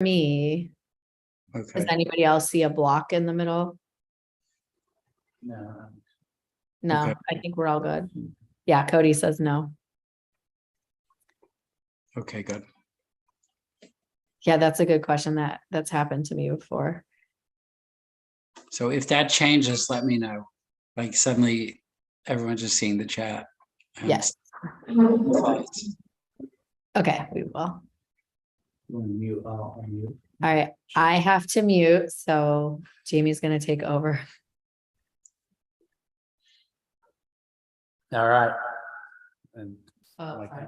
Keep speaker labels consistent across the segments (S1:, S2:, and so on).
S1: me. Does
S2: Okay.
S1: anybody else see a block in the middle?
S3: No.
S1: No,
S2: Okay.
S1: I think we're all good. Yeah, Cody says no.
S2: Okay, good.
S1: Yeah, that's a good question. That's happened to me before.
S2: So if that changes, let me know. Like suddenly everyone's just seeing the chat. and
S1: Yes.
S2: slides.
S1: Okay, we will. All
S3: You want to mute? I'll unmute.
S1: right, I have to mute, so Jamie's gonna take over.
S3: All right. And
S1: Oh,
S3: like
S1: sorry.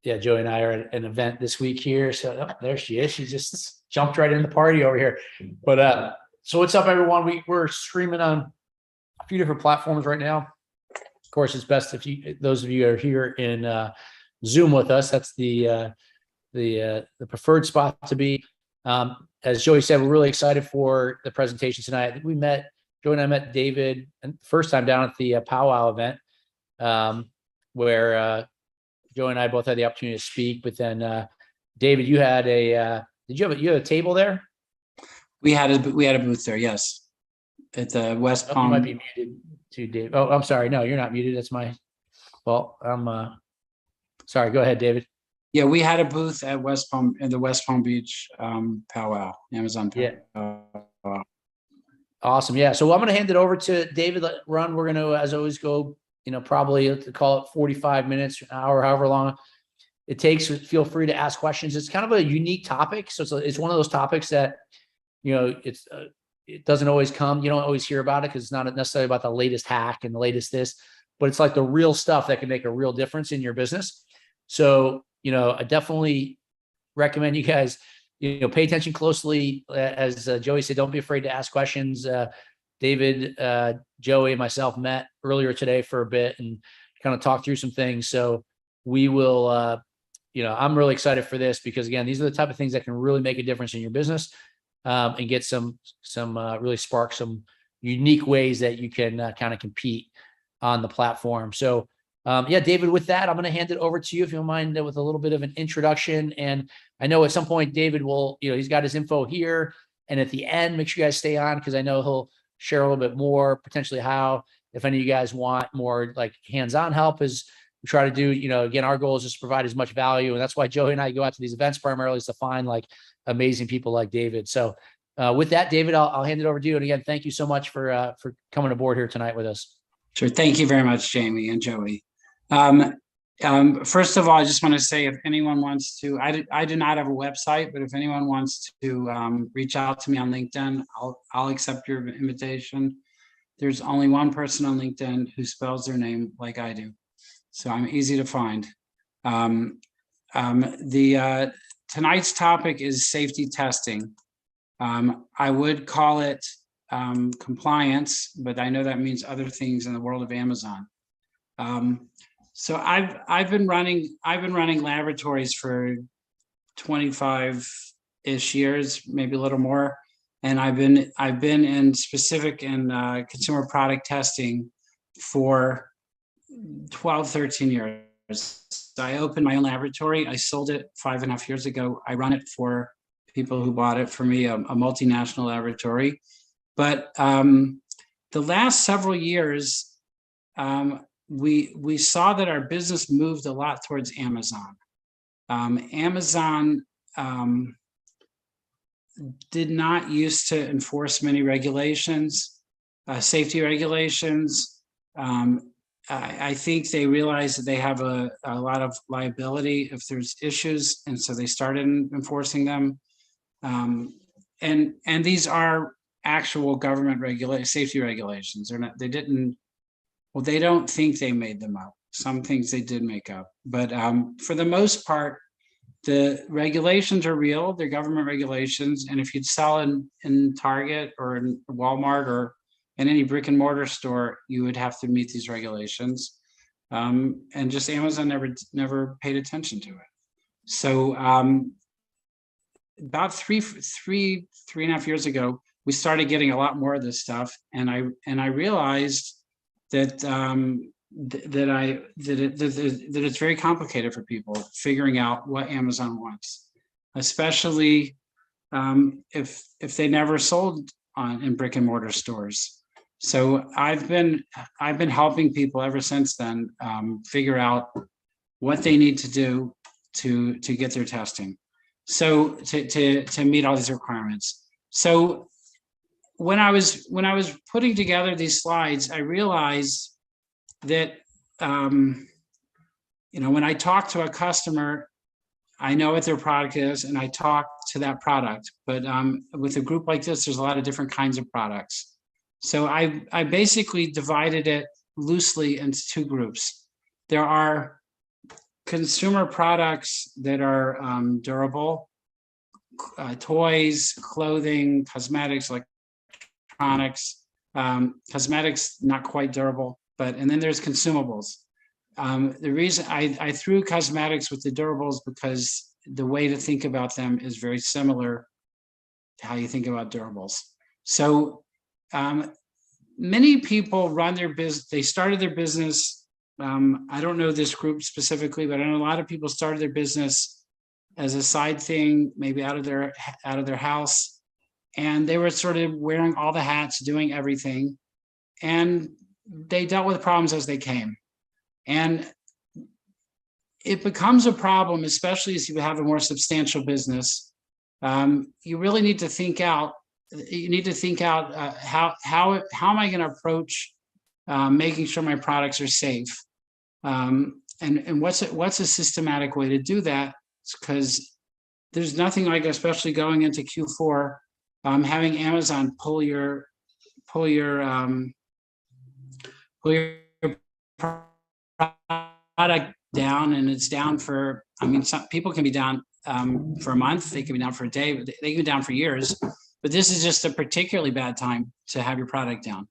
S3: yeah, Joey and I are at an event this week here. So oh, there she is. She just jumped right in the party over here. But so what's up, everyone? We're streaming on a few different platforms right now. Of course, it's best if those of you are here in Zoom with us. That's the preferred spot to be. As Joey said, we're really excited for the presentation tonight. I think Joey and I met David and first time down at the powwow event, where Joey and I both had the opportunity to speak. But then David, you had you have a table there?
S2: We had a booth there, yes. At the West
S3: Oh,
S2: Palm.
S3: you might be muted too, Dave. Oh, I'm sorry. No, you're not muted. That's my fault. I'm sorry. Go ahead, David.
S2: Yeah, we had a booth at West Palm in the West Palm Beach powwow, Amazon
S3: Yeah.
S2: powwow.
S3: Awesome. Yeah. So I'm going to hand it over to David. We're going to, as always, go, probably call it 45 minutes, an hour, however long it takes. Feel free to ask questions. It's kind of a unique topic. So it's one of those topics that, it doesn't always come. You don't always hear about it because it's not necessarily about the latest hack and the latest this, but it's like the real stuff that can make a real difference in your business. So, I definitely recommend you guys, pay attention closely. As Joey said, don't be afraid to ask questions. David, Joey, and myself met earlier today for a bit and kind of talked through some things. So we will, I'm really excited for this because again, these are the type of things that can really make a difference in your business and get really spark some unique ways that you can kind of compete on the platform. So yeah, David, with that, I'm going to hand it over to you if you don't mind with a little bit of an introduction. And I know at some point, David will, he's got his info here. And at the end, make sure you guys stay on because I know he'll share a little bit more, potentially how, if any of you guys want more like hands-on help as we try to do, again, our goal is just to provide as much value. And that's why Joey and I go out to these events primarily is to find like amazing people like David. So with that, David, I'll hand it over to you. And again, thank you so much for coming aboard here tonight with us.
S2: Sure. Thank you very much, Jamie and Joey. First of all, I just want to say if anyone wants to, I do not have a website, but if anyone wants to reach out to me on LinkedIn, I'll accept your invitation. There's only one person on LinkedIn who spells their name like I do. So I'm easy to find. Tonight's topic is safety testing. I would call it compliance, but I know that means other things in the world of Amazon. So I've been running laboratories for 25-ish years, maybe a little more, and I've been in specific and consumer product testing for 12, 13 years. I opened my own laboratory. I sold it 5.5 years ago. I run it for people who bought it for me, a multinational laboratory. But the last several years, we saw that our business moved a lot towards Amazon. Amazon did not used to enforce many regulations, safety regulations. I think they realized that they have a lot of liability if there's issues, and so they started enforcing them. And these are actual government safety regulations. They're not. They didn't. Well, they don't think they made them up. Some things they did make up, but for the most part, the regulations are real. They're government regulations, and if you'd sell in Target or in Walmart or in any brick and mortar store, you would have to meet these regulations. And just Amazon never paid attention to it. So about three and a half years ago, we started getting a lot more of this stuff, and I realized that it's very complicated for people figuring out what Amazon wants. especially if they never sold in brick and mortar stores. So I've been helping people ever since then figure out what they need to do to get their testing. So to meet all these requirements. So when I was putting together these slides, I realized that when I talk to a customer, I know what their product is and I talk to that product. But with a group like this, there's a lot of different kinds of products. So I basically divided it loosely into two groups. There are consumer products that are durable, toys, clothing, cosmetics, electronics. Cosmetics, not quite durable, and then there's consumables. The reason I threw cosmetics with the durables because the way to think about them is very similar to how you think about durables. So many people run their business, they started their business. I don't know this group specifically, but I know a lot of people started their business as a side thing, maybe out of their house. And they were sort of wearing all the hats, doing everything. And they dealt with problems as they came. And it becomes a problem, especially as you have a more substantial business. You really need to think out. You need to think out how am I going to approach making sure my products are safe, and what's a systematic way to do that? Because there's nothing like, especially going into Q4, having Amazon pull your product down, and it's down for, some people can be down for a month, they can be down for a day, but they can be down for years. But this is just a particularly bad time to have your product down.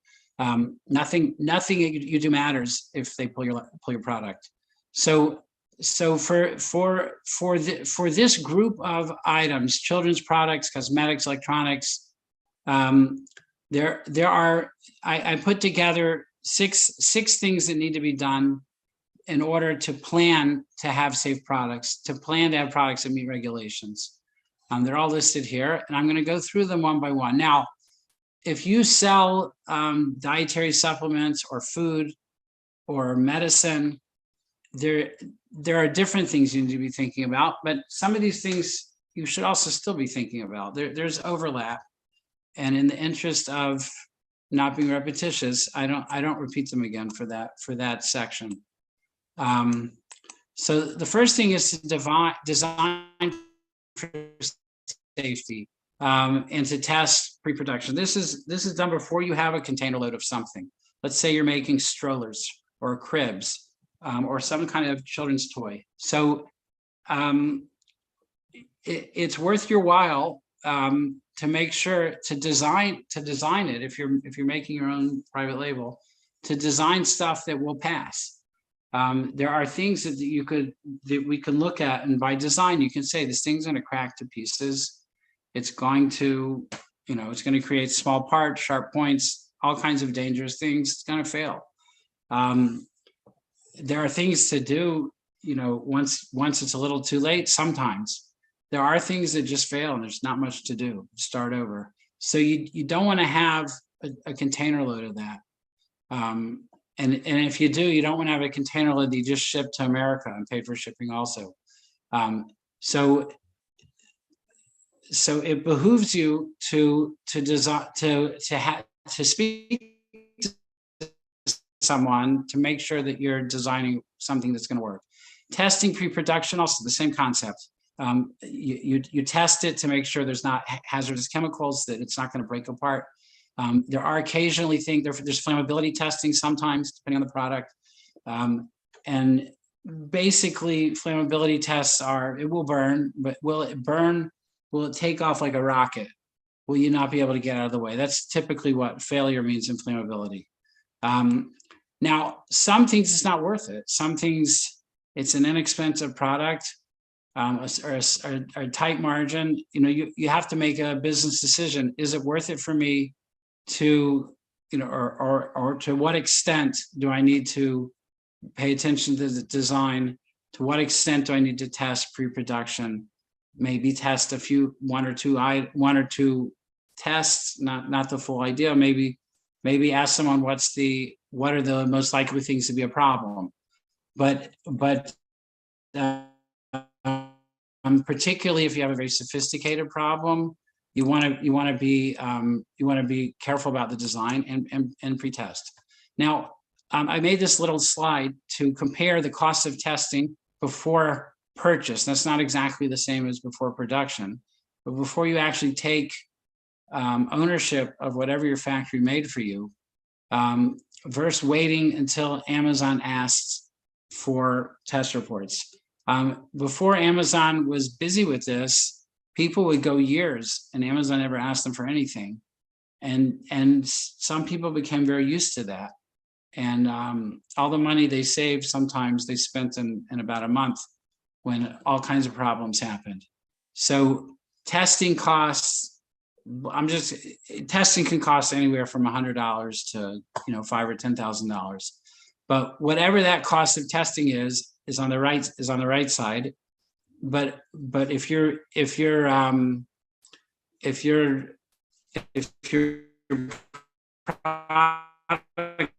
S2: Nothing you do matters if they pull your product. So for this group of items, children's products, cosmetics, electronics, there are, I put together six things that need to be done in order to plan to have safe products, to plan to have products that meet regulations. They're all listed here, and I'm going to go through them one by one. Now, if you sell dietary supplements or food or medicine, there are different things you need to be thinking about, but some of these things you should also still be thinking about. There's overlap, and in the interest of not being repetitious, I don't repeat them again for that section. So the first thing is to design for safety and to test pre-production. This is done before you have a container load of something. Let's say you're making strollers or cribs or some kind of children's toy. So it's worth your while to make sure to design it, if you're making your own private label, to design stuff that will pass. There are things that we can look at, and by design you can say this thing's going to crack to pieces. It's going to, it's going to create small parts, sharp points, all kinds of dangerous things. It's going to fail. There are things to do, once it's a little too late. Sometimes there are things that just fail and there's not much to do. Start over. So you don't want to have a container load of that. And if you do, you don't want to have a container load that you just ship to America and pay for shipping also. So it behooves you to design, to speak to someone to make sure that you're designing something that's going to work. Testing pre-production, also the same concept. You test it to make sure there's not hazardous chemicals, that it's not going to break apart. There are occasionally things, there's flammability testing sometimes, depending on the product. And basically flammability tests are, it will burn, but will it burn? Will it take off like a rocket? Will you not be able to get out of the way? That's typically what failure means in flammability. Now, some things it's not worth it. Some things it's an inexpensive product or a tight margin. You have to make a business decision. Is it worth it for me to, or to what extent do I need to pay attention to the design? To what extent do I need to test pre-production? maybe test one or two tests, not the full idea. Maybe ask someone what are the most likely things to be a problem. But particularly if you have a very sophisticated problem, you want to be careful about the design and pre-test. Now, I made this little slide to compare the cost of testing before purchase. That's not exactly the same as before production, but before you actually take ownership of whatever your factory made for you, versus waiting until Amazon asks for test reports. Before Amazon was busy with this, people would go years and Amazon never asked them for anything. And some people became very used to that. And all the money they saved, sometimes they spent in about a month when all kinds of problems happened. So testing costs, testing can cost anywhere from $100 to $5,000 or $10,000. But whatever that cost of testing is on the right side. But if your product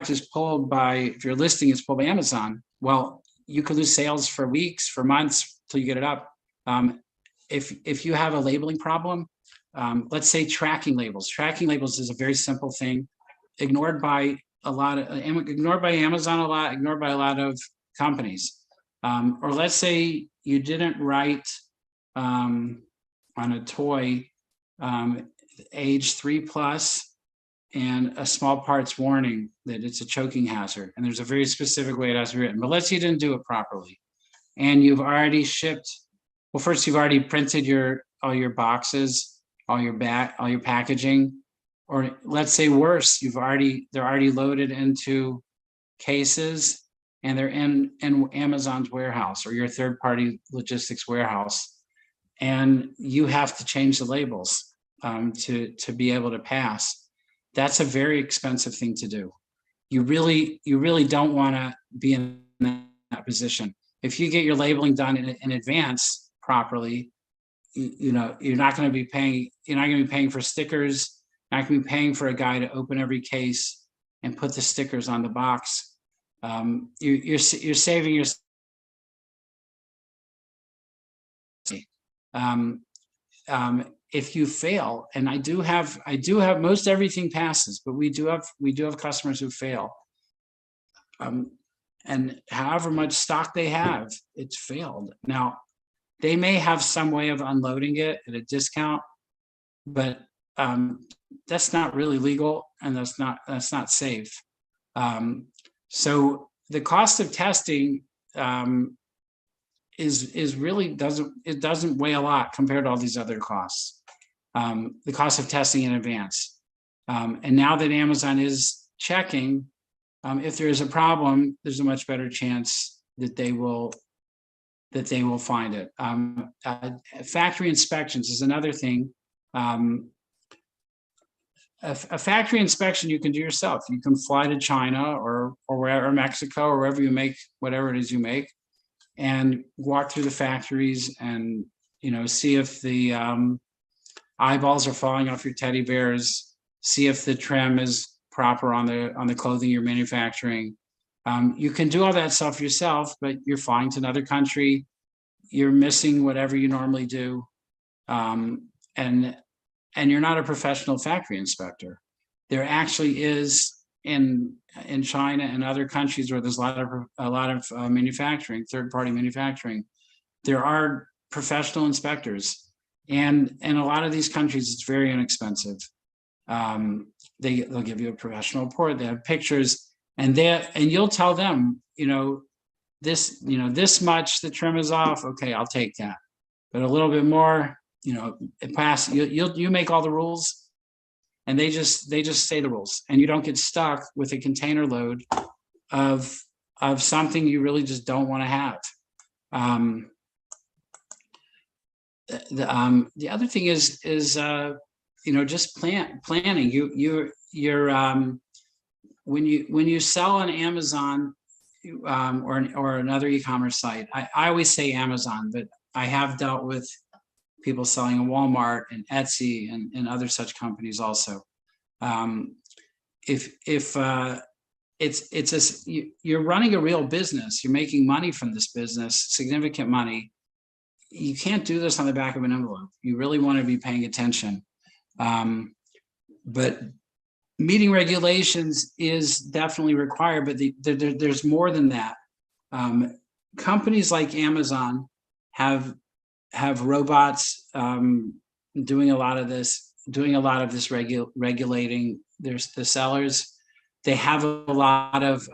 S2: is pulled by, if your listing is pulled by Amazon, well, you could lose sales for weeks, for months till you get it up. If you have a labeling problem, let's say tracking labels. Tracking labels is a very simple thing, ignored by Amazon a lot, ignored by a lot of companies. Or let's say you didn't write on a toy age 3+ and a small parts warning that it's a choking hazard, and there's a very specific way it has to be written. But let's say you didn't do it properly, and you've already shipped. Well, first you've already printed all your boxes, all your packaging, or let's say worse, they're already loaded into cases and they're in Amazon's warehouse or your third-party logistics warehouse, and you have to change the labels to be able to pass. That's a very expensive thing to do. You really don't want to be in that position. If you get your labeling done in advance properly, you're not going to be paying. You're not going to be paying for stickers. You're not going to be paying for a guy to open every case and put the stickers on the box. You're saving your. If you fail, and I do have most everything passes, but we do have customers who fail. And however much stock they have, it's failed. Now, they may have some way of unloading it at a discount, but that's not really legal, and that's not safe. So the cost of testing is really doesn't weigh a lot compared to all these other costs. The cost of testing in advance, and now that Amazon is checking, if there is a problem, there's a much better chance that they will find it. Factory inspections is another thing. A factory inspection you can do yourself. You can fly to China or wherever, Mexico, or wherever you make whatever it is you make, and walk through the factories and see if the eyeballs are falling off your teddy bears, see if the trim is proper on the clothing you're manufacturing. You can do all that stuff yourself, but you're flying to another country, you're missing whatever you normally do, and you're not a professional factory inspector. There actually is in China and other countries where there's a lot of manufacturing, third-party manufacturing, there are professional inspectors. And in a lot of these countries, it's very inexpensive. They'll give you a professional report. They have pictures, and you'll tell them, this much the trim is off. Okay, I'll take that, but a little bit more, it passes. You make all the rules, and they just say the rules, and you don't get stuck with a container load of something you really just don't want to have. The other thing is just planning. When you sell on Amazon or another e-commerce site, I always say Amazon, but I have dealt with people selling in Walmart and Etsy and other such companies also. If you're running a real business, you're making money from this business, significant money. You can't do this on the back of an envelope. You really want to be paying attention. But meeting regulations is definitely required, but there's more than that. Companies like Amazon have robots doing a lot of this regulating. There's the sellers. They have a lot of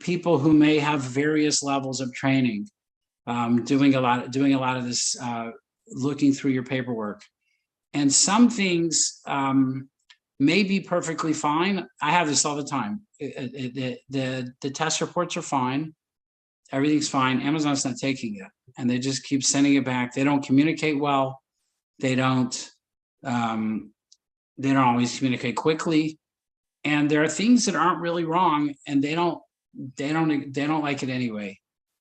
S2: people who may have various levels of training, doing a lot of this, looking through your paperwork. And some things may be perfectly fine. I have this all the time. The test reports are fine. Everything's fine. Amazon's not taking it, and they just keep sending it back. They don't communicate well. They don't always communicate quickly. And there are things that aren't really wrong, and they don't like it anyway.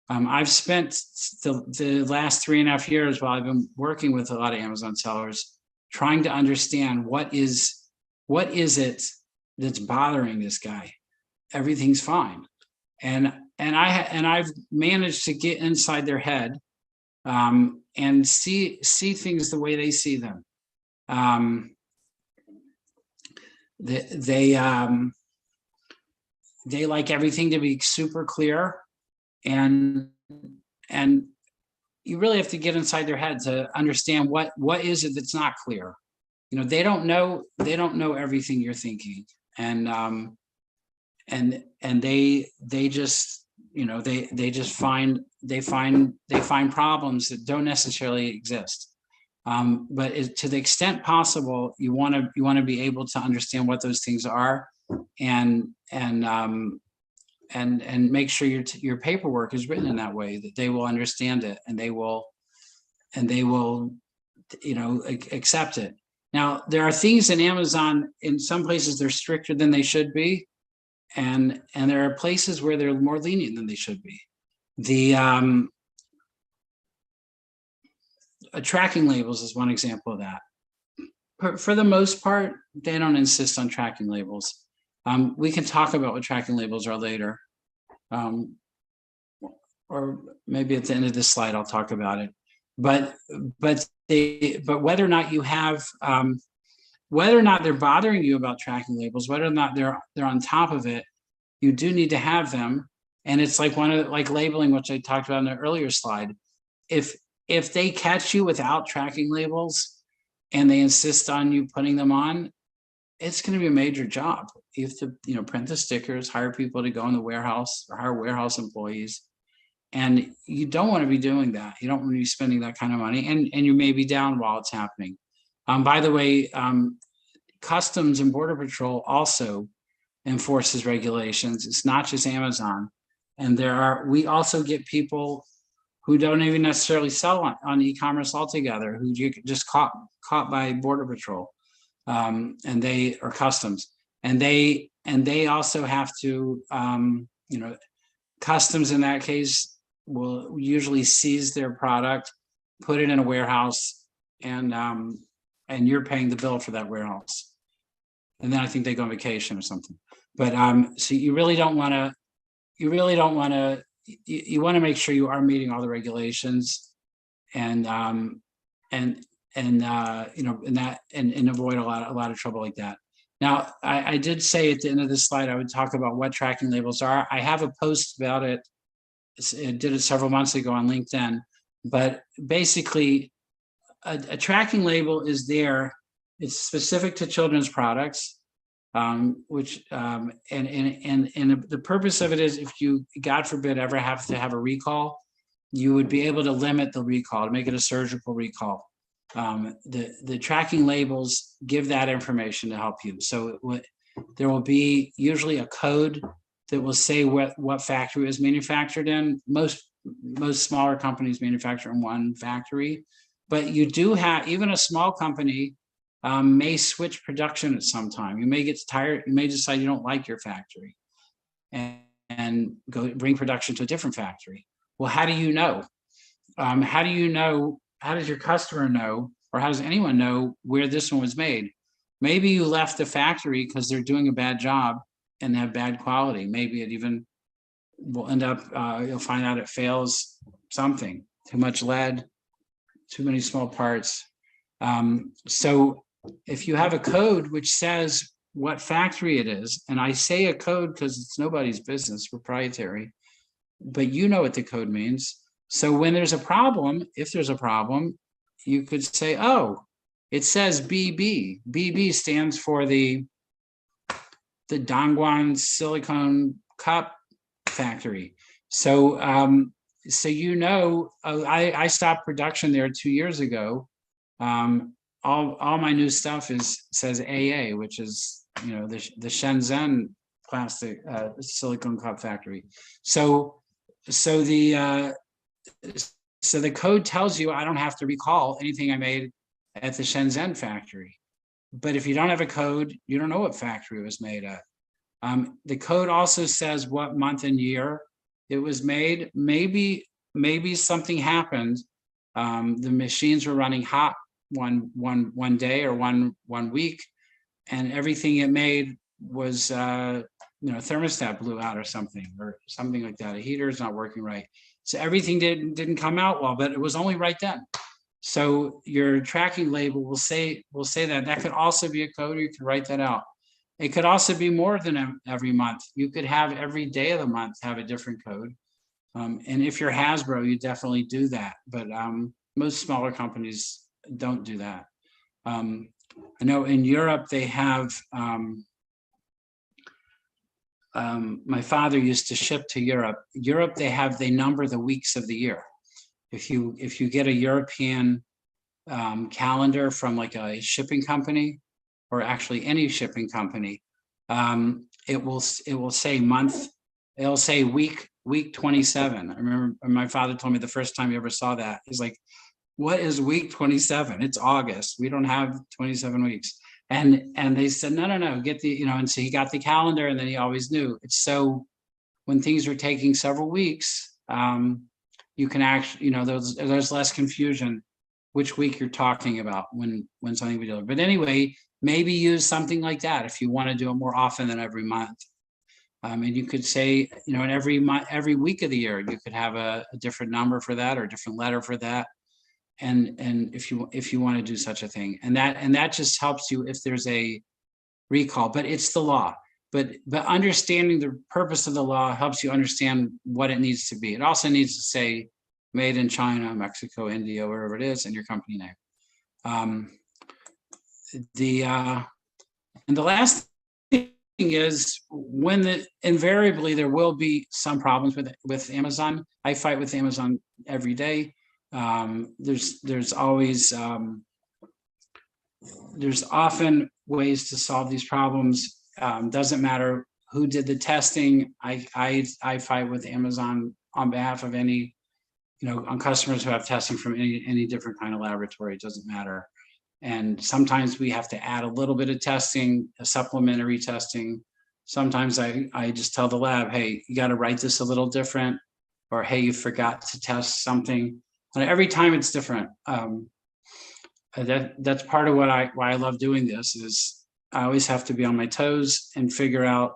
S2: I've spent the last 3.5 years while I've been working with a lot of Amazon sellers, trying to understand what is it that's bothering this guy. Everything's fine, and I've managed to get inside their head and see things the way they see them. They like everything to be super clear, and you really have to get inside their head to understand what is it that's not clear. You know, they don't know everything you're thinking, and they just, you know, they find problems that don't necessarily exist. But to the extent possible, you want to be able to understand what those things are, and make sure your paperwork is written in that way that they will understand it, and they will, you know, accept it. Now, there are things in Amazon, in some places they're stricter than they should be, and there are places where they're more lenient than they should be. The tracking labels is one example of that. For the most part, they don't insist on tracking labels. We can talk about what tracking labels are later, or maybe at the end of this slide I'll talk about it. But whether or not you have, whether or not they're bothering you about tracking labels, whether or not they're on top of it, you do need to have them. And it's like like labeling, which I talked about in the earlier slide. If they catch you without tracking labels and they insist on you putting them on, it's going to be a major job. You have to, you know, print the stickers, hire people to go in the warehouse, or hire warehouse employees. And you don't want to be doing that. You don't want to be spending that kind of money, and you may be down while it's happening. By the way, Customs and Border Patrol also enforces regulations. It's not just Amazon. And we also get people who don't even necessarily sell on e-commerce altogether, who you just caught by Border Patrol, and they are Customs, and they also have to, you know, Customs in that case will usually seize their product, put it in a warehouse, and you're paying the bill for that warehouse. And then I think they go on vacation or something. But so you really don't want to. You want to make sure you are meeting all the regulations, and you know, and avoid a lot of trouble like that. Now, I did say at the end of this slide I would talk about what tracking labels are. I have a post about it. I did it several months ago on LinkedIn. But basically, a tracking label is there. It's specific to children's products. Which and the purpose of it is, if you, God forbid, ever have to have a recall, you would be able to limit the recall, to make it a surgical recall. The tracking labels give that information to help you. So there will be usually a code that will say what factory it was manufactured in. Most smaller companies manufacture in one factory, but you do have, even a small company may switch production at some time. You may get tired. You may decide you don't like your factory and go bring production to a different factory. Well, how do you know? how do you know, how does your customer know, or how does anyone know where this one was made? Maybe you left the factory because they're doing a bad job and have bad quality. Maybe it even will end up, you'll find out it fails something, too much lead, too many small parts. So if you have a code which says what factory it is, and I say a code because it's nobody's business, proprietary, but you know what the code means. So when there's a problem, if there's a problem, you could say, oh, it says BB. BB stands for the Dongguan silicone cup factory. So so you know, I stopped production there 2 years ago. All my new stuff says AA, which is, you know, the Shenzhen plastic silicone cup factory. So the code tells you I don't have to recall anything I made at the Shenzhen factory. But if you don't have a code, you don't know what factory it was made at. The code also says what month and year it was made. Maybe something happened. The machines were running hot one day or one week, and everything it made was thermostat blew out or something like that. A heater is not working right. So everything didn't come out well, but it was only right then. So your tracking label will say that could also be a code, or you could write that out. It could also be more than every month. You could have every day of the month have a different code. And if you're Hasbro, you definitely do that. But most smaller companies don't do that. I know in Europe they have, my father used to ship to Europe. Europe, they number the weeks of the year. If you get a European calendar from like a shipping company, or actually any shipping company, it will say month. It'll say week 27. I remember my father told me the first time he ever saw that, he's like, "What is week 27? It's August. We don't have 27 weeks." And they said, no, get the, and so he got the calendar, and then he always knew. It's so when things are taking several weeks, you can actually, there's less confusion which week you're talking about when something we do. But anyway, maybe use something like that if you want to do it more often than every month. And you could say, in every week of the year, you could have a different number for that, or a different letter for that. And if you want to do such a thing, and that just helps you if there's a recall. But it's the law. But understanding the purpose of the law helps you understand what it needs to be. It also needs to say made in China, Mexico, India, wherever it is, and your company name. And the last thing is invariably there will be some problems with Amazon. I fight with Amazon every day. There's always there's often ways to solve these problems. Doesn't matter who did the testing. I fight with Amazon on behalf of any, on customers who have testing from any different kind of laboratory. It doesn't matter. And sometimes we have to add a little bit of testing, a supplementary testing. Sometimes I just tell the lab, hey, you got to write this a little different, or hey, you forgot to test something. And every time it's different. That's part of why I love doing this, is I always have to be on my toes and figure out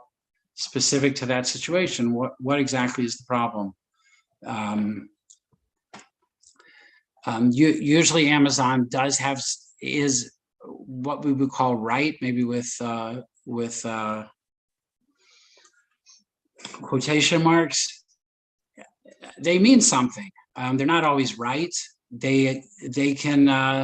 S2: specific to that situation, what exactly is the problem. Usually Amazon is what we would call right, maybe with quotation marks. They mean something. They're not always right. They can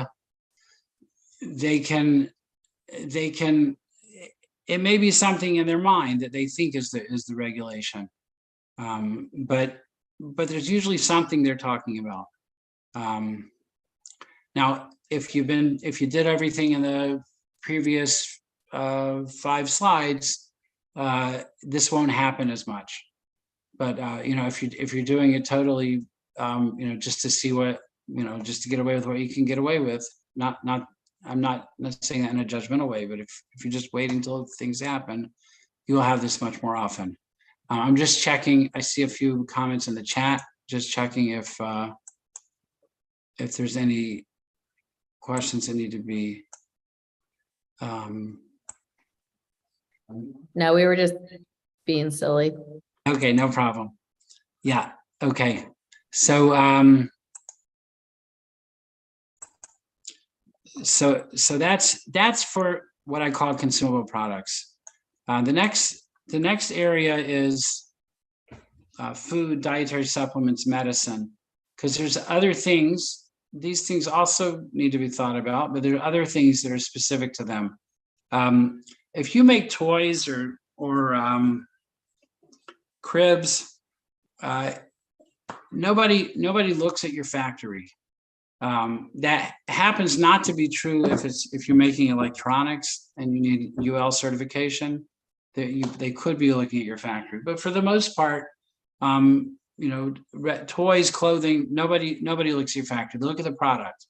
S2: it may be something in their mind that they think is the regulation, but there's usually something they're talking about. Now, if you did everything in the previous 5 slides, this won't happen as much. But if you're doing it totally, just to see what, just to get away with what you can get away with, I'm not saying that in a judgmental way, but if you just wait until things happen, you'll have this much more often. I'm just checking. I see a few comments in the chat. Just checking if if there's any questions that need to be.
S1: No, we were just being silly.
S2: Okay, no problem. Yeah, okay. So, so that's for what I call consumable products. The next area is food, dietary supplements, medicine, because there's other things. These things also need to be thought about, but there are other things that are specific to them. If you make toys or cribs, nobody looks at your factory. That happens not to be true if you're making electronics and you need UL certification. They could be looking at your factory, but for the most part, toys, clothing, nobody looks at your factory. They look at the product.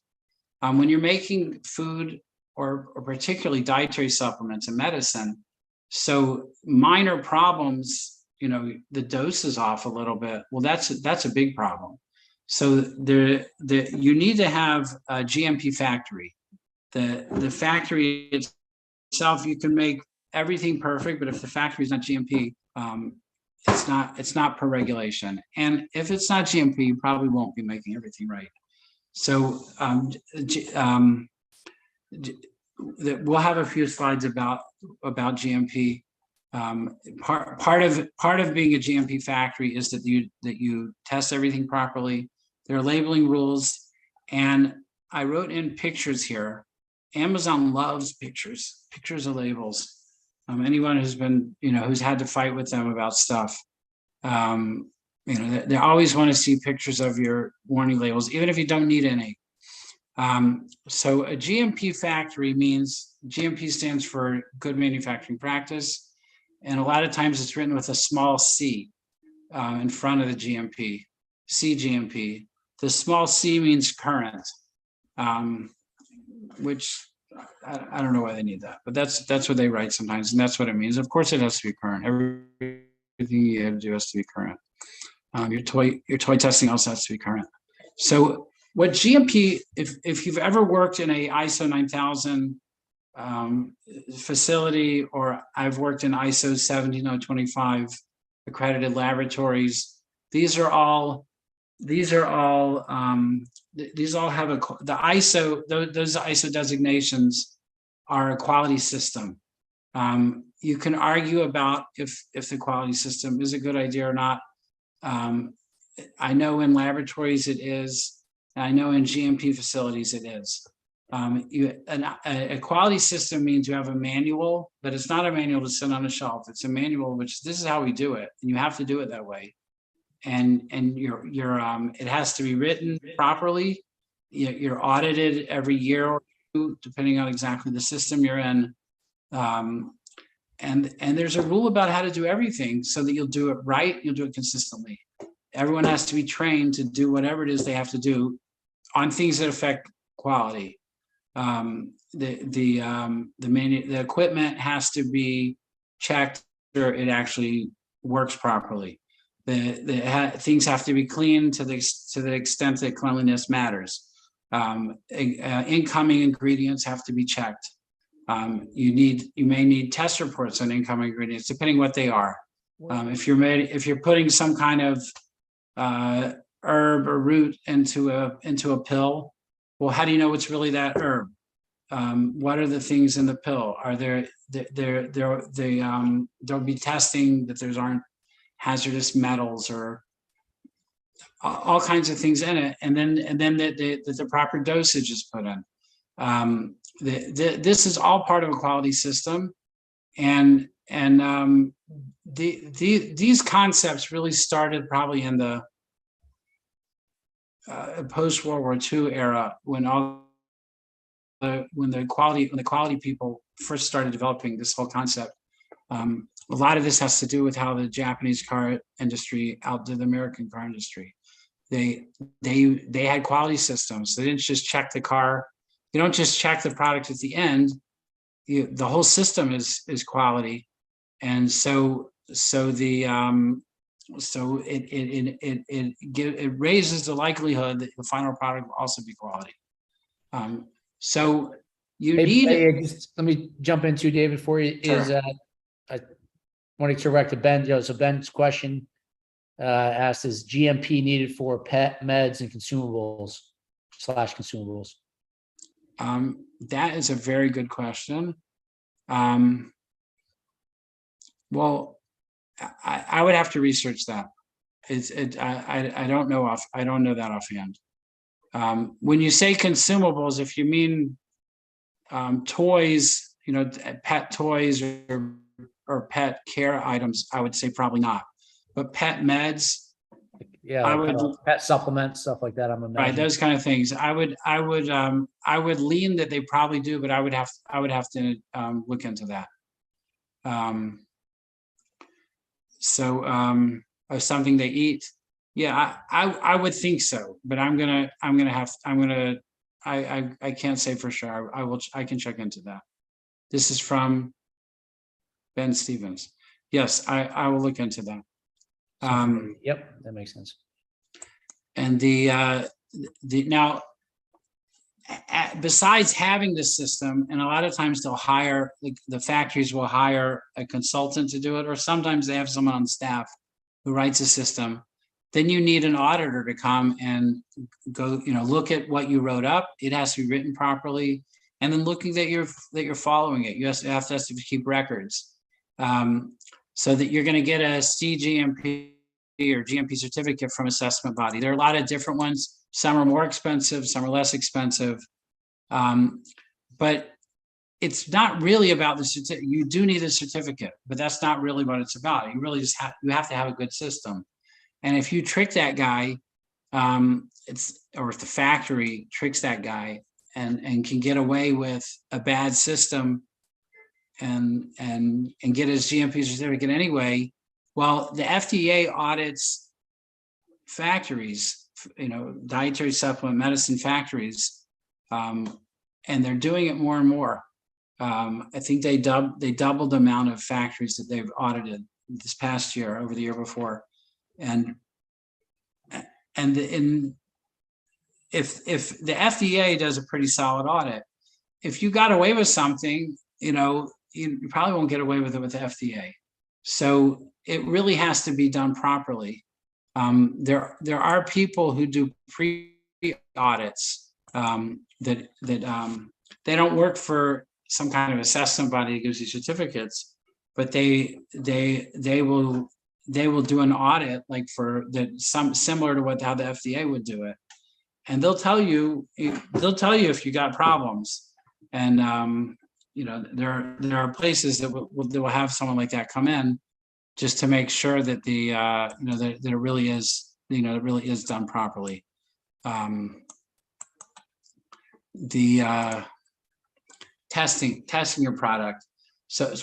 S2: When you're making food or particularly dietary supplements and medicine, so minor problems, the dose is off a little bit. Well, that's a big problem. So you need to have a GMP factory. The factory itself, you can make everything perfect, but if the factory is not GMP, it's not per regulation. And if it's not GMP, you probably won't be making everything right. So we'll have a few slides about GMP. Part of being a GMP factory is that you test everything properly. There are labeling rules, and I wrote in pictures here. Amazon loves pictures of labels. Anyone who's been, who's had to fight with them about stuff, they always want to see pictures of your warning labels, even if you don't need any. So a GMP factory means GMP stands for good manufacturing practice. And a lot of times it's written with a small c in front of the GMP, CGMP. The small c means current, which I don't know why they need that, but that's what they write sometimes, and that's what it means. Of course, it has to be current. Everything you have to do has to be current. Your toy testing also has to be current. So what GMP, if you've ever worked in a ISO 9000 facility, or I've worked in ISO 17025 accredited laboratories, these all have the ISO, those ISO designations are a quality system. You can argue about if the quality system is a good idea or not. I know in laboratories it is, and I know in GMP facilities it is. A quality system means you have a manual, but it's not a manual to sit on a shelf. It's a manual which this is how we do it, and you have to do it that way. And it has to be written properly. You're audited every year or two, depending on exactly the system you're in. And there's a rule about how to do everything so that you'll do it right, you'll do it consistently. Everyone has to be trained to do whatever it is they have to do on things that affect quality. The equipment has to be checked or it actually works properly. Things have to be clean to the extent that cleanliness matters. Incoming ingredients have to be checked. You may need test reports on incoming ingredients, depending what they are. If you're putting some kind of herb or root into a pill, well, how do you know it's really that herb? What are the things in the pill? Are there'll be testing that there aren't hazardous metals or all kinds of things in it, and then the proper dosage is put in. This is all part of a quality system, and these concepts really started probably in the post World War II era, when the quality people first started developing this whole concept. A lot of this has to do with how the Japanese car industry outdid the American car industry. They had quality systems. They didn't just check the car. You don't just check the product at the end. The whole system is quality, and so the So it raises the likelihood that the final product will also be quality. So you need it.
S3: Just let me jump into David for you.
S2: Sure.
S3: I want to correct to Ben. So Ben's question asked, is GMP needed for pet meds and consumables /consumables?
S2: That is a very good question. Well, I would have to research that. I don't know I don't know that offhand. When you say consumables, if you mean toys, pet toys or pet care items, I would say probably not. But pet meds,
S3: Yeah,
S2: I
S3: like
S2: would,
S3: pet supplements, stuff like that. I'm
S2: right,
S3: imagining.
S2: those kind of things. I would lean that they probably do, but I would have to look into that. Or something they eat. Yeah, I would think so, but I can't say for sure. I can check into that. This is from Ben Stevens. Yes, I will look into that.
S3: Yep, that makes sense.
S2: And now, besides having this system, and a lot of times they'll hire, the factories will hire a consultant to do it, or sometimes they have someone on staff who writes a system. Then you need an auditor to come and go, look at what you wrote up. It has to be written properly, and then looking that you're following it. You have to keep records, so that you're going to get a CGMP or GMP certificate from assessment body. There are a lot of different ones. Some are more expensive, some are less expensive, but it's not really about the certificate. You do need a certificate, but that's not really what it's about. You really just have to have a good system. And if you trick that guy, or if the factory tricks that guy and can get away with a bad system and get his GMP certificate anyway, well, the FDA audits factories, dietary supplement medicine factories, and they're doing it more and more. I think they doubled the amount of factories that they've audited this past year over the year before, and if the FDA does a pretty solid audit, if you got away with something, you probably won't get away with it with the FDA. So it really has to be done properly. There are people who do pre-audits that they don't work for some kind of assessment body that gives you certificates, but they will do an audit like similar to how the FDA would do it, and they'll tell you if you got problems, and there are places that will have someone like that come in just to make sure that that it really is done properly. Testing your product. So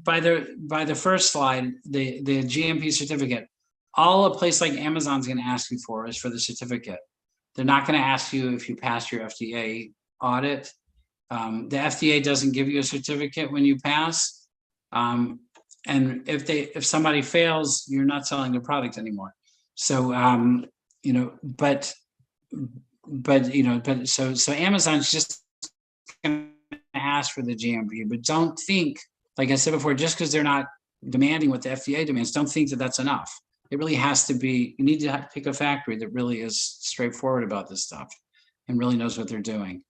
S2: by the first slide, the GMP certificate, all a place like Amazon's going to ask you for is for the certificate. They're not going to ask you if you pass your FDA audit. The FDA doesn't give you a certificate when you pass. And if somebody fails, you're not selling their product anymore. So so Amazon's just going to ask for the GMP, but don't think, like I said before, just because they're not demanding what the FDA demands, don't think that that's enough. It really has to be. You need to pick a factory that really is straightforward about this stuff and really knows what they're doing.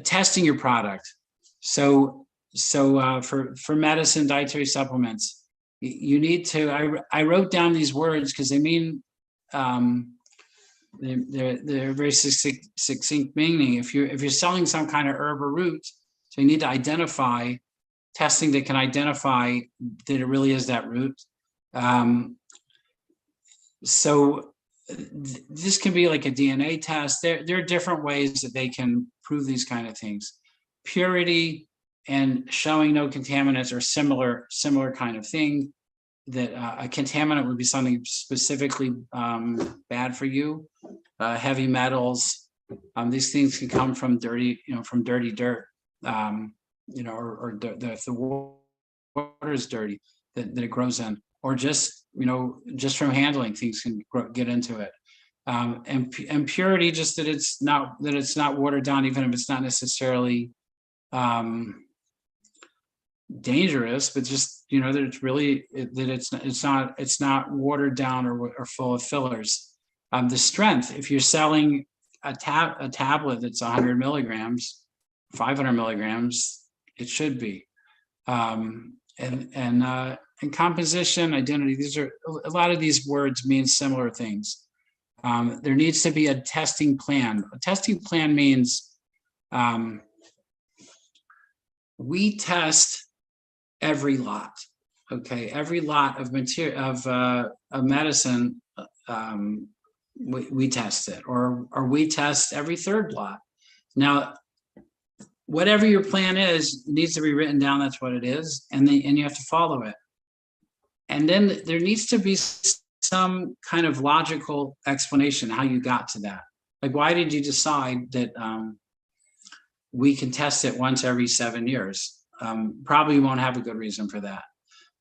S2: Testing your product. So for medicine, dietary supplements, you need to. I wrote down these words because they mean they're very succinct meaning. If you're selling some kind of herb or root, so you need to identify testing that can identify that it really is that root. So this can be like a DNA test. There are different ways that they can prove these kind of things. Purity and showing no contaminants are similar kind of thing. That a contaminant would be something specifically bad for you. Heavy metals, these things can come from dirty dirt, or the water is dirty. that it grows in, or just, just from handling, things can get into it. And purity, just that it's not watered down, even if it's not necessarily dangerous, but just, that it's really, that it's not watered down or full of fillers. The strength, if you're selling a tablet that's 100 milligrams, 500 milligrams, it should be. And composition, identity, these are a lot of these words mean similar things. There needs to be a testing plan. A testing plan means we test every lot. Okay, every lot of material of medicine, we test it, or we test every third lot. Now, whatever your plan is, it needs to be written down. That's what it is, and you have to follow it. And then there needs to be some kind of logical explanation how you got to that. Like, why did you decide that we can test it once every 7 years? Probably won't have a good reason for that.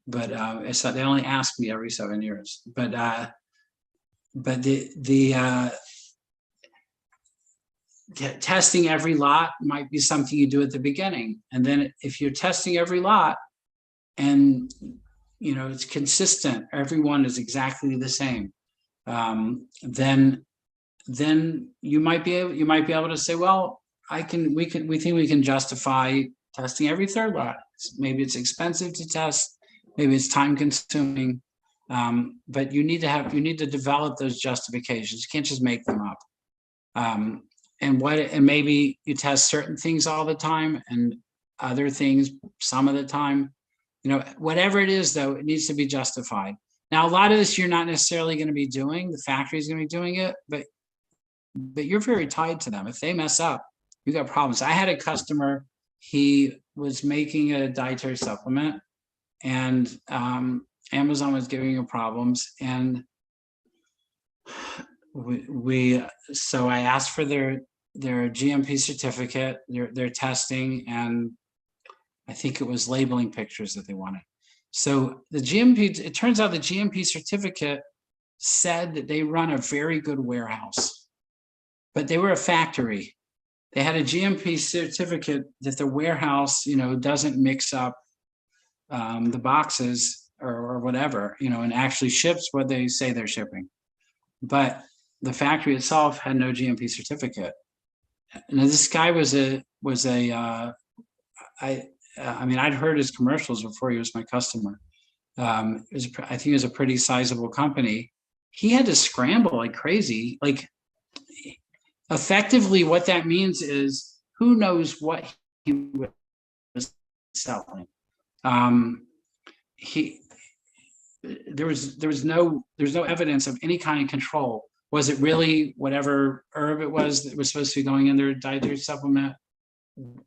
S2: But it's they only ask me every 7 years. But the testing every lot might be something you do at the beginning, and then if you're testing every lot and it's consistent, everyone is exactly the same, then you might be able to say, well, we think we can justify testing every third lot. Maybe it's expensive to test, maybe it's time consuming, but you need to develop those justifications. You can't just make them up. And maybe you test certain things all the time and other things some of the time. Whatever it is, though, it needs to be justified. Now, a lot of this you're not necessarily going to be doing. The factory is going to be doing it, but you're very tied to them. If they mess up, you got problems. I had a customer, he was making a dietary supplement, and Amazon was giving him problems, and so I asked for their GMP certificate, their testing, and I think it was labeling pictures that they wanted. So the GMP, it turns out the GMP certificate said that they run a very good warehouse, but they were a factory. They had a GMP certificate that the warehouse, doesn't mix up the boxes or whatever, and actually ships what they say they're shipping. But the factory itself had no GMP certificate. Now, this guy I'd heard his commercials before he was my customer. I think it was a pretty sizable company. He had to scramble like crazy. Like, effectively, what that means is, who knows what he was selling. There was no evidence of any kind of control. Was it really whatever herb it was that was supposed to be going in their dietary supplement?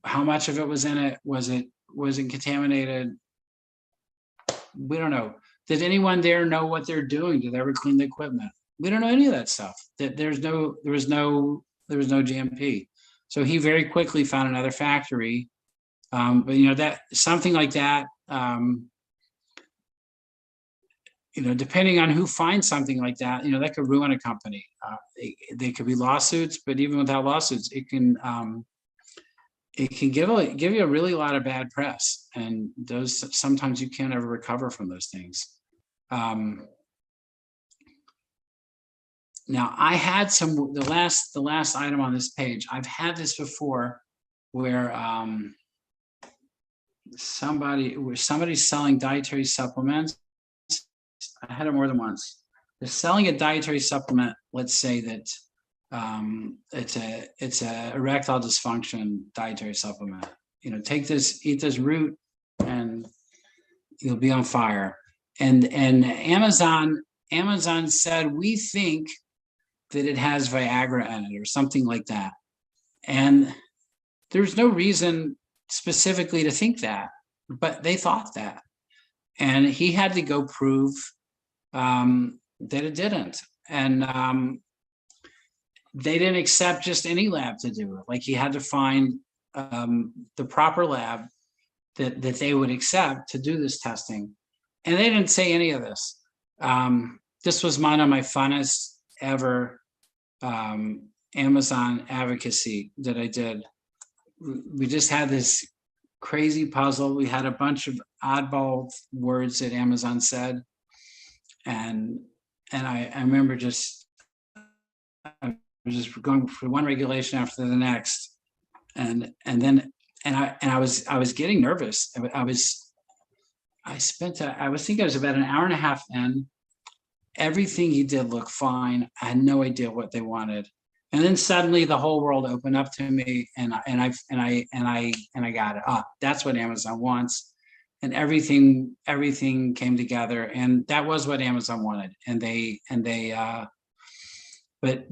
S2: How much of it was in it? Was it contaminated? We don't know. Did anyone there know what they're doing? Did they ever clean the equipment? We don't know any of that stuff. There was no GMP. So he very quickly found another factory. But that something like that, depending on who finds something like that, that could ruin a company. They could be lawsuits, but even without lawsuits, it can give you a really lot of bad press, and those sometimes you can't ever recover from those things. Now, I had the last item on this page. I've had this before, where somebody's selling dietary supplements. I had it more than once. They're selling a dietary supplement. Let's say that it's a erectile dysfunction dietary supplement. Take this, eat this root, and you'll be on fire. And Amazon said, we think that it has Viagra in it or something like that. And there's no reason specifically to think that, but they thought that. And he had to go prove that it didn't. And they didn't accept just any lab to do it. Like, he had to find the proper lab that they would accept to do this testing. and they didn't say any of this. This was one of my funnest ever Amazon advocacy that I did. We just had this crazy puzzle. We had a bunch of oddball words that Amazon said. And I remember I was just going for one regulation after the next. And I was getting nervous. I think I was about an hour and a half in. Everything he did looked fine. I had no idea what they wanted. And then suddenly the whole world opened up to me, and I got it up. That's what Amazon wants. And everything came together, and that was what Amazon wanted. But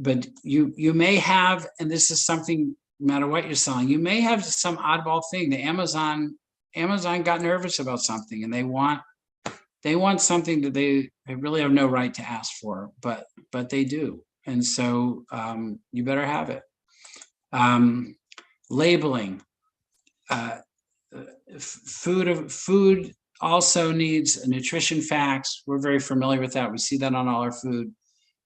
S2: you may have, and this is something, no matter what you're selling, you may have some oddball thing. The Amazon got nervous about something, and they want something that they really have no right to ask for, but they do. And so you better have it. Labeling. Food also needs nutrition facts. We're very familiar with that. We see that on all our food.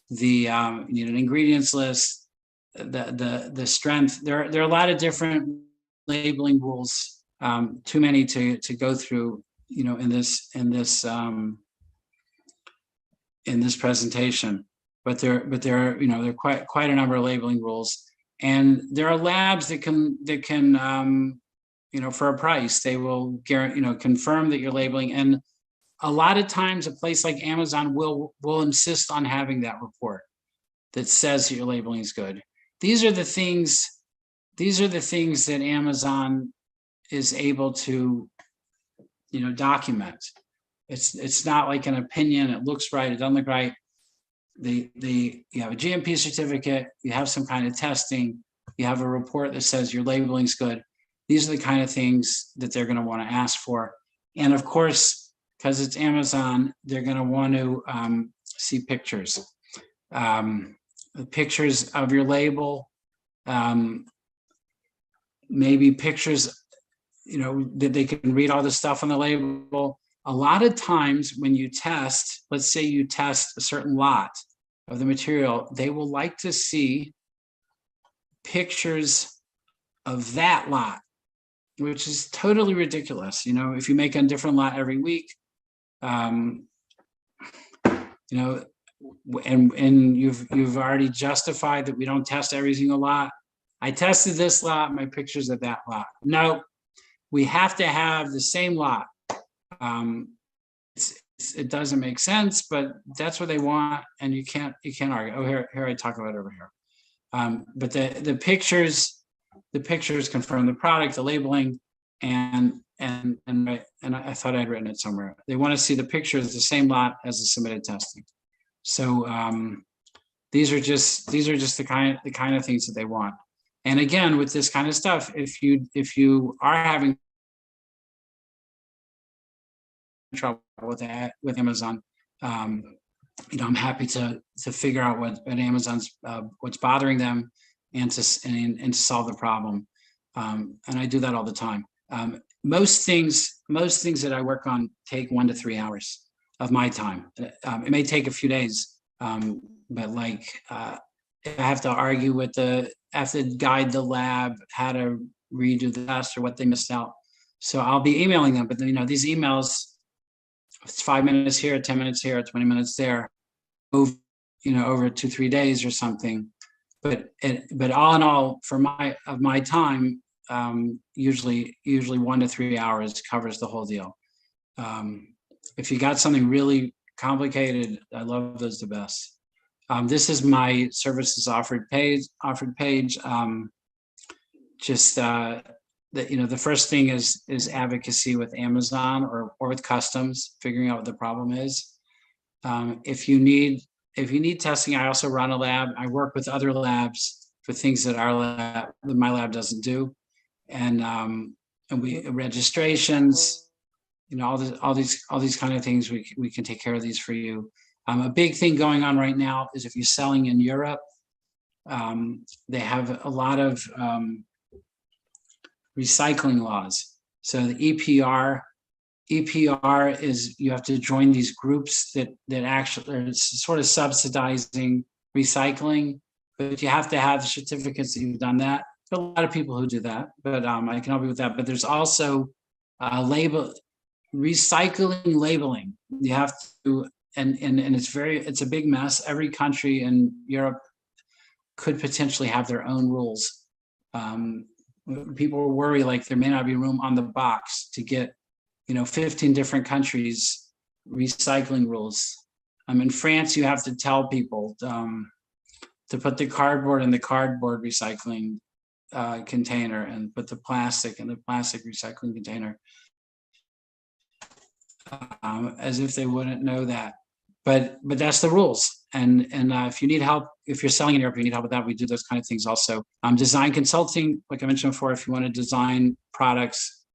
S2: You need an ingredients list, the strength. There are a lot of different labeling rules. Too many to go through, in this presentation. But there are quite a number of labeling rules, and there are labs that can for a price, they will confirm that you're labeling. And a lot of times a place like Amazon will insist on having that report that says that your labeling is good. These are the things that Amazon is able to document. It's not like an opinion. It looks right, it doesn't look right. You have a GMP certificate, you have some kind of testing, you have a report that says your labeling is good. These are the kind of things that they're going to want to ask for. And of course, because it's Amazon, they're going to want to see pictures. Pictures of your label, maybe pictures, that they can read all the stuff on the label. A lot of times when you test, let's say you test a certain lot of the material, they will like to see pictures of that lot, which is totally ridiculous. If you make a different lot every week, and you've already justified that we don't test every single lot. I tested this lot, my pictures of that lot. No, we have to have the same lot. It doesn't make sense, but that's what they want, and you can't argue. Oh, here I talk about it over here. But the pictures confirm the product, the labeling, and I thought I'd written it somewhere. They want to see the pictures, the same lot as the submitted testing. So these are just the kind of things that they want. And again, with this kind of stuff, if you are having trouble with Amazon, I'm happy to figure out what Amazon's what's bothering them, and to solve the problem. And I do that all the time. Most things that I work on take 1 to 3 hours of my time. It may take a few days, but if I have to argue with I have to guide the lab how to redo the test or what they missed out. So I'll be emailing them, but these emails, it's 5 minutes here, 10 minutes here, 20 minutes there, move, over 2-3 days or something. But all in all, for my time, usually 1 to 3 hours covers the whole deal. If you got something really complicated, I love those the best. This is my services offered page. The first thing is advocacy with Amazon or with customs, figuring out what the problem is. If you need testing, I also run a lab. I work with other labs for things that my lab doesn't do, and we registrations, all these kind of things. We can take care of these for you. A big thing going on right now is if you're selling in Europe, they have a lot of recycling laws. So the EPR EPR is you have to join these groups that actually are sort of subsidizing recycling, but you have to have certificates that you've done that. There are a lot of people who do that, but I can help you with that. But there's also recycling labeling. You have to, and it's a big mess. Every country in Europe could potentially have their own rules. People worry like there may not be room on the box to get 15 different countries recycling rules. In France, you have to tell people to put the cardboard in the cardboard recycling container and put the plastic in the plastic recycling container, as if they wouldn't know that. But that's the rules. And if you need help, if you're selling in Europe, you need help with that. We do those kind of things also. Design consulting, like I mentioned before, if you want to design products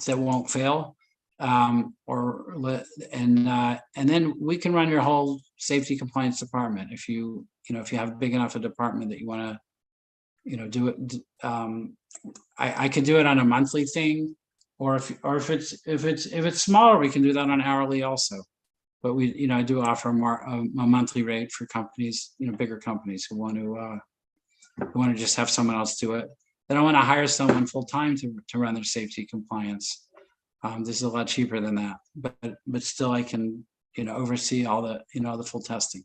S2: that won't fail, and then we can run your whole safety compliance department if you have big enough a department that you want to do it. I could do it on a monthly thing, or if it's smaller, we can do that on hourly also. But I do offer a monthly rate for companies, bigger companies who want to just have someone else do it. They don't want to hire someone full time to run their safety compliance. This is a lot cheaper than that, but still I can oversee all the the full testing.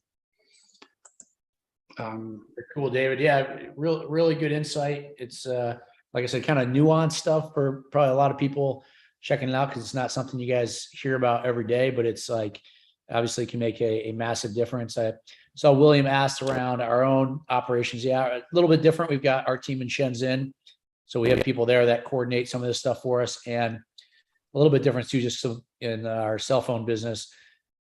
S3: Cool, David. Yeah, really good insight. It's like I said, kind of nuanced stuff for probably a lot of people checking it out, because it's not something you guys hear about every day, but it's like obviously can make a massive difference. I saw William asked around our own operations. Yeah, a little bit different. We've got our team in Shenzhen, so we have people there that coordinate some of this stuff for us, and a little bit different too, just in our cell phone business,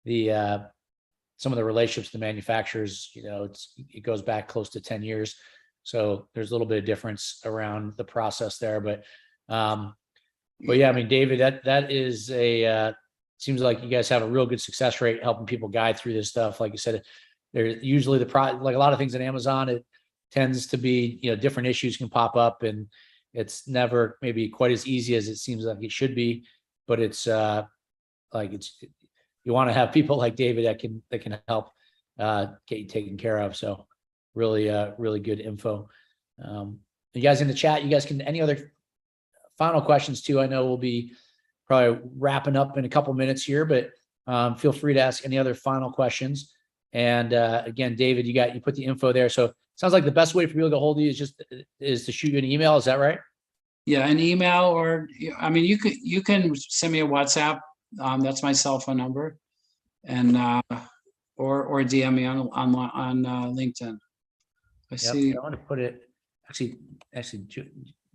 S3: some of the relationships with the manufacturers, it goes back close to 10 years. So there's a little bit of difference around the process there, but yeah, David, that is seems like you guys have a real good success rate helping people guide through this stuff. Like you said, there's usually like a lot of things at Amazon, it tends to be, different issues can pop up, and it's never maybe quite as easy as it seems like it should be, but it's you want to have people like David that can help get you taken care of. So really good info. You guys in the chat, you guys can, any other final questions too? I know we'll be probably wrapping up in a couple minutes here, but feel free to ask any other final questions. And again, David, you put the info there. So it sounds like the best way for people to get a hold of you is to shoot you an email. Is that right?
S2: Yeah, an email, or you can send me a WhatsApp. That's my cell phone number, and or DM me on LinkedIn. See.
S3: I want to put it actually. Do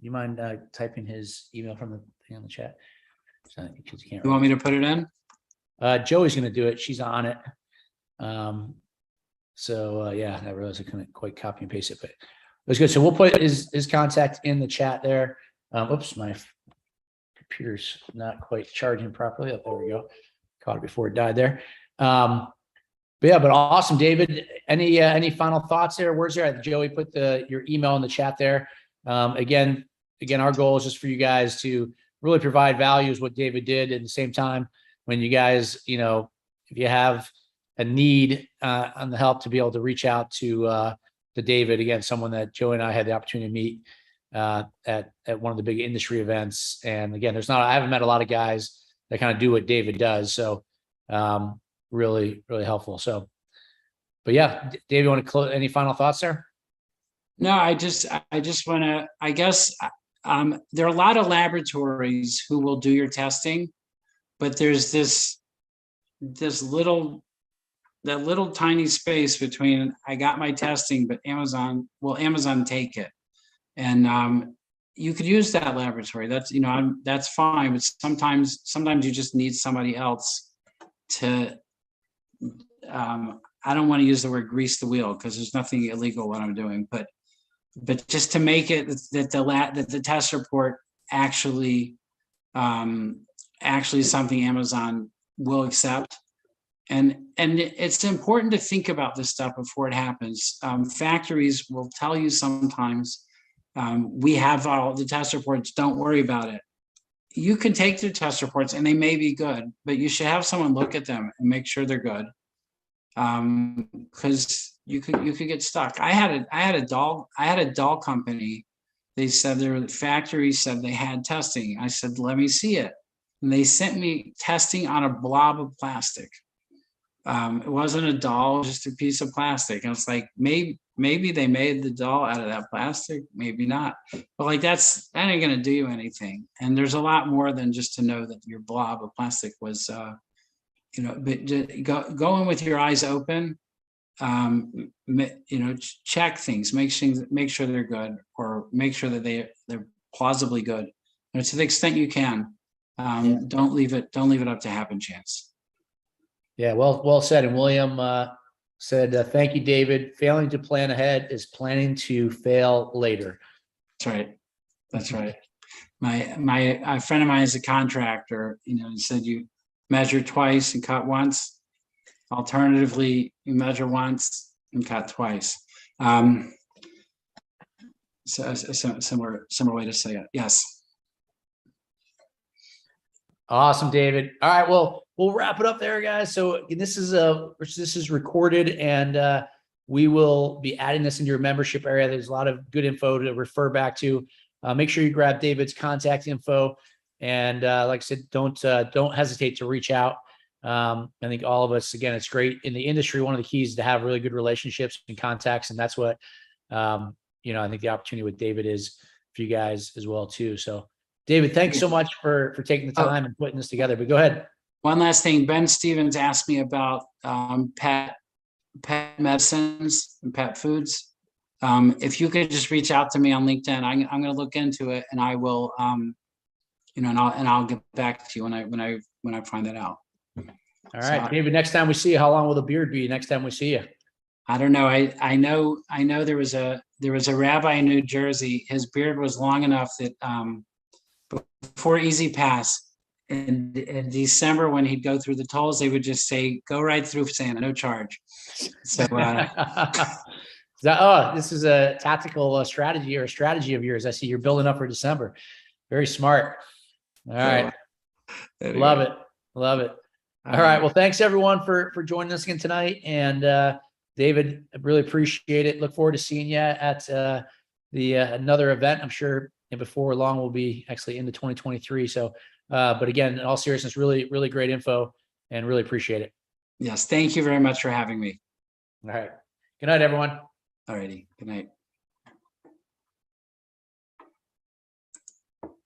S3: you mind typing his email from the thing on the chat? Because you can't.
S2: You want me to put it in?
S3: Joey's going to do it. She's on it. Yeah, I realized I couldn't quite copy and paste it, but it was good. So we'll put his contact in the chat there. Oops, my computer's not quite charging properly. Oh, there we go. Caught it before it died there. But awesome, David. Any final thoughts there? Words there? Joey put your email in the chat there. Again, our goal is just for you guys to really provide value is what David did. At the same time, when you guys, if you have a need on the help, to be able to reach out to David, again, someone that Joey and I had the opportunity to meet at one of the big industry events. And again, I haven't met a lot of guys that kind of do what David does. So really helpful. So, but yeah, David, you want to close? Any final thoughts there?
S2: No, I just want to, I guess, there are a lot of laboratories who will do your testing, but there's that little tiny space between I got my testing, but Amazon take it. And you could use that laboratory. That's, that's fine. But sometimes you just need somebody else to, I don't want to use the word grease the wheel, because there's nothing illegal what I'm doing, but just to make it that the test report actually something Amazon will accept. And it's important to think about this stuff before it happens. Factories will tell you sometimes, we have all the test reports, don't worry about it. you can take their test reports and they may be good, but you should have someone look at them and make sure they're good. Because you could get stuck. I had a doll company. They said their factory said they had testing. I said, let me see it. And they sent me testing on a blob of plastic. It wasn't a doll, just a piece of plastic. And it's like, maybe they made the doll out of that plastic, maybe not. But like that ain't gonna do you anything. And there's a lot more than just to know that your blob of plastic was but go in with your eyes open. Check things, make sure they're good, or make sure that they're plausibly good. And to the extent you can, don't leave it up to happen chance.
S3: Yeah, well said. And William said, thank you, David. Failing to plan ahead is planning to fail later.
S2: That's right. A friend of mine is a contractor. He said you measure twice and cut once. Alternatively, you measure once and cut twice. So a similar way to say it. Yes.
S3: Awesome, David. All right, well, we'll wrap it up there, guys. So this is recorded, and we will be adding this into your membership area. There's a lot of good info to refer back to. Make sure you grab David's contact info, and like I said, don't hesitate to reach out. I think all of us, again, it's great in the industry. One of the keys is to have really good relationships and contacts, and that's what I think the opportunity with David is for you guys as well too. So, David, thanks so much for taking the time and putting this together. But go ahead.
S2: One last thing, Ben Stevens asked me about pet medicines and pet foods. If you could just reach out to me on LinkedIn, I'm going to look into it, and I will, and I'll get back to you when I find that out.
S3: All right, David. Next time we see you, how long will the beard be? Next time we see you?
S2: I don't know. I know there was a rabbi in New Jersey. His beard was long enough that before Easy Pass in December, when he'd go through the tolls, they would just say, "Go right through Santa, no charge." So
S3: this is a tactical strategy or a strategy of yours. I see you're building up for December. Very smart. All right. Anyway. Love it. All right. Well, thanks everyone for joining us again tonight. And David, I really appreciate it. Look forward to seeing you at another event. I'm sure before long we'll be actually into 2023. So, but again, in all seriousness, really, really great info, and really appreciate it.
S2: Yes. Thank you very much for having me.
S3: All right. Good night, everyone.
S2: All righty. Good night.